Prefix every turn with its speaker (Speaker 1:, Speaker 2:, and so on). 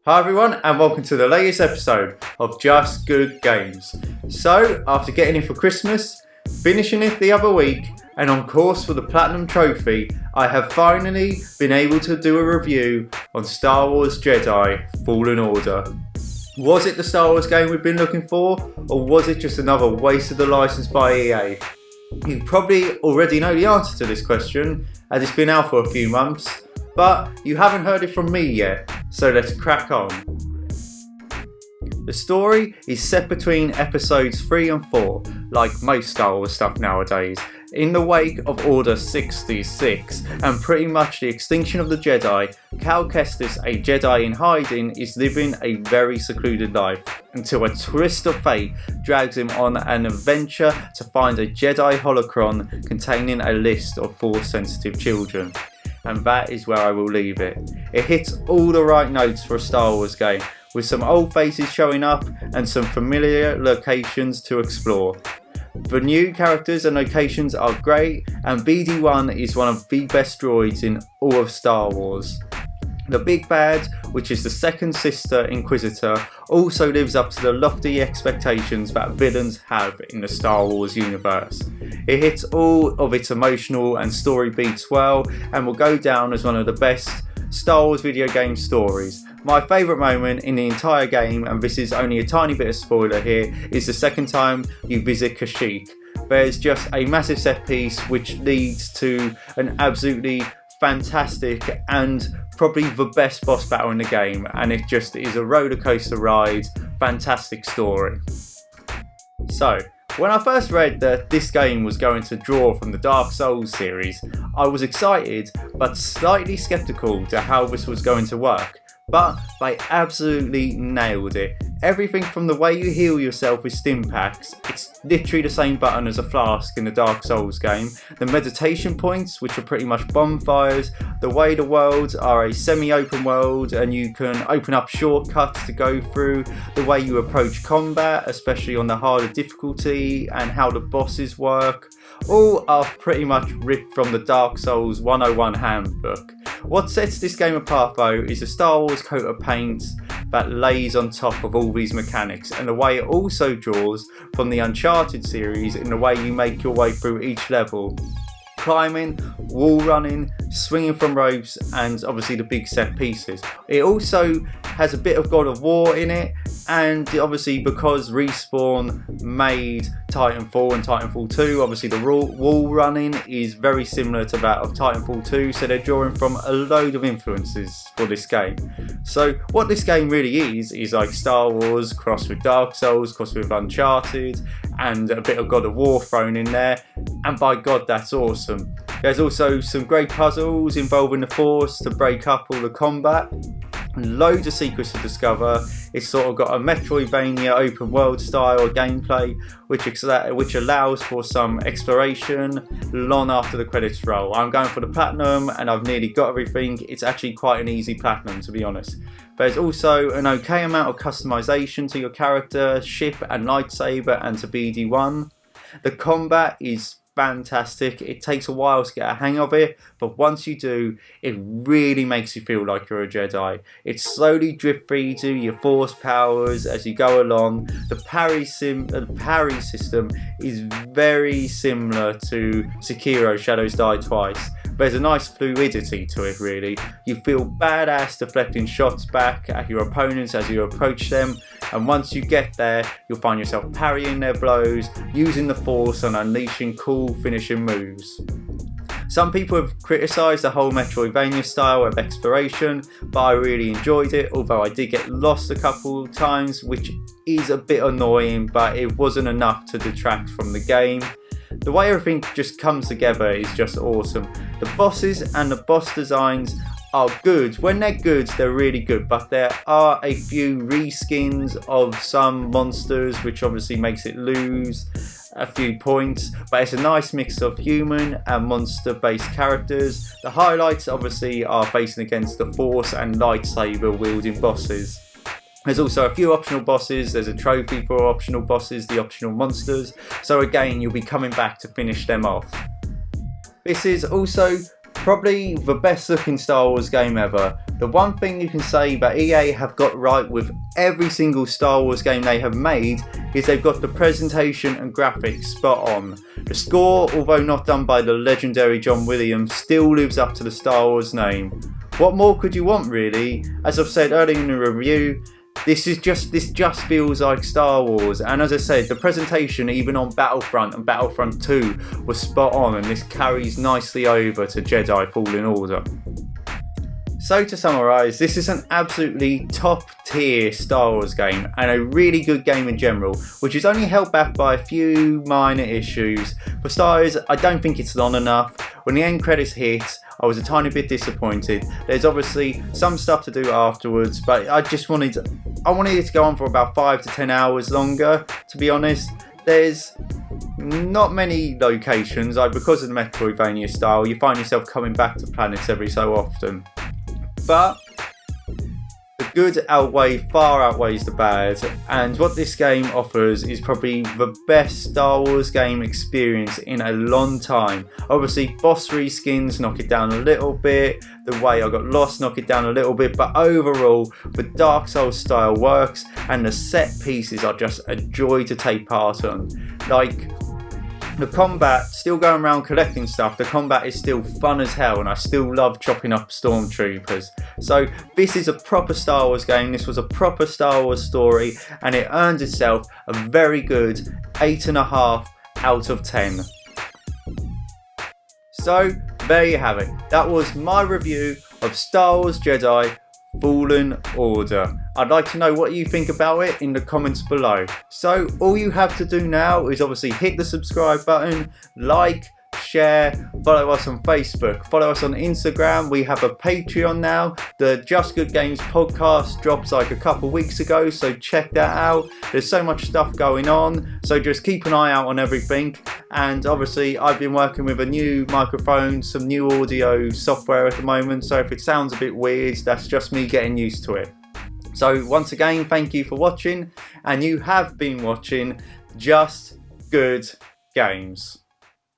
Speaker 1: Hi everyone and welcome to the latest episode of Just Good Games. So, after getting it for Christmas, finishing it the other week, and on course for the Platinum Trophy, I have finally been able to do a review on Star Wars Jedi Fallen Order. Was it the Star Wars game we've been looking for, or was it just another waste of the license by EA? You probably already know the answer to this question, as it's been out for a few months, but you haven't heard it from me yet, so let's crack on. The story is set between episodes 3 and 4, like most Star Wars stuff nowadays, in the wake of Order 66, and pretty much the extinction of the Jedi. Cal Kestis, a Jedi in hiding, is living a very secluded life, until a twist of fate drags him on an adventure to find a Jedi holocron containing a list of Force-sensitive children. And that is where I will leave it. It hits all the right notes for a Star Wars game, with some old faces showing up and some familiar locations to explore. The new characters and locations are great, and BD-1 is one of the best droids in all of Star Wars. The big bad, which is the second sister Inquisitor, also lives up to the lofty expectations that villains have in the Star Wars universe. It hits all of its emotional and story beats well, and will go down as one of the best Star Wars video game stories. My favourite moment in the entire game, and this is only a tiny bit of spoiler here, is the second time you visit Kashyyyk. There's just a massive set piece which leads to an absolutely fantastic and probably the best boss battle in the game, and it just is a roller coaster ride, fantastic story. So, when I first read that this game was going to draw from the Dark Souls series, I was excited but slightly skeptical to how this was going to work. But they absolutely nailed it. Everything from the way you heal yourself with stim packs, it's literally the same button as a flask in the Dark Souls game. The meditation points, which are pretty much bonfires. The way the worlds are a semi-open world and you can open up shortcuts to go through. The way you approach combat, especially on the harder difficulty, and how the bosses work. All are pretty much ripped from the Dark Souls 101 handbook. What sets this game apart though is the Star Wars coat of paint that lays on top of all these mechanics, and the way it also draws from the Uncharted series in the way you make your way through each level. Climbing, wall running, swinging from ropes, and obviously the big set pieces. It also has a bit of God of War in it, and obviously because Respawn made Titanfall and Titanfall 2, obviously the wall running is very similar to that of Titanfall 2, so they're drawing from a load of influences for this game. So what this game really is like Star Wars crossed with Dark Souls, crossed with Uncharted, and a bit of God of War thrown in there, and by God that's awesome. There's also some great puzzles involving the Force to break up all the combat. Loads of secrets to discover. It's sort of got a Metroidvania open world style of gameplay which allows for some exploration long after the credits roll. I'm going for the platinum and I've nearly got everything. It's actually quite an easy platinum, to be honest. There's also an okay amount of customization to your character, ship and lightsaber, and to BD-1. The combat is fantastic. It takes a while to get a hang of it, but once you do, it really makes you feel like you're a Jedi. It slowly drip feeds you your force powers as you go along. The parry system is very similar to Sekiro Shadows Die Twice. There's a nice fluidity to it really. You feel badass deflecting shots back at your opponents as you approach them, and once you get there, you'll find yourself parrying their blows, using the Force and unleashing cool finishing moves. Some people have criticised the whole Metroidvania style of exploration, but I really enjoyed it, although I did get lost a couple of times, which is a bit annoying, but it wasn't enough to detract from the game. The way everything just comes together is just awesome. The bosses and the boss designs are good. When they're good, they're really good, but there are a few reskins of some monsters which obviously makes it lose a few points, but it's a nice mix of human and monster based characters. The highlights obviously are facing against the Force and lightsaber wielding bosses. There's also a few optional bosses, there's a trophy for optional bosses, the optional monsters, so again you'll be coming back to finish them off. This is also Probably the best looking Star Wars game ever. The one thing you can say that EA have got right with every single Star Wars game they have made is they've got the presentation and graphics spot on. The score, although not done by the legendary John Williams, still lives up to the Star Wars name. What more could you want really? As I've said earlier in the review, this just feels like Star Wars, and as I said, the presentation even on Battlefront and Battlefront 2 was spot on, and this carries nicely over to Jedi Fallen Order. So to summarise, this is an absolutely top tier Star Wars game and a really good game in general, which is only held back by a few minor issues. For starters, I don't think it's long enough. When the end credits hit, I was a tiny bit disappointed. There's obviously some stuff to do afterwards, but I wanted it to go on for about 5 to 10 hours longer, to be honest. There's not many locations, because of the Metroidvania style, you find yourself coming back to planets every so often. But the good far outweighs the bad, and what this game offers is probably the best Star Wars game experience in a long time. Obviously, boss reskins knock it down a little bit, the way I got lost knock it down a little bit, but overall, the Dark Souls style works, and the set pieces are just a joy to take part on. Like, the combat, still going around collecting stuff, the combat is still fun as hell, and I still love chopping up stormtroopers. So this is a proper Star Wars game, this was a proper Star Wars story, and it earned itself a very good 8.5 out of 10. So there you have it. That was my review of Star Wars Jedi Fallen Order. I'd like to know what you think about it in the comments below. So all you have to do now is obviously hit the subscribe button, like, share, follow us on Facebook, follow us on Instagram. We have a Patreon now. The Just Good Games podcast dropped like a couple weeks ago, so check that out. There's so much stuff going on, so just keep an eye out on everything. And obviously I've been working with a new microphone, some new audio software at the moment, so if it sounds a bit weird, that's just me getting used to it. So once again, thank you for watching, and you have been watching Just Good Games.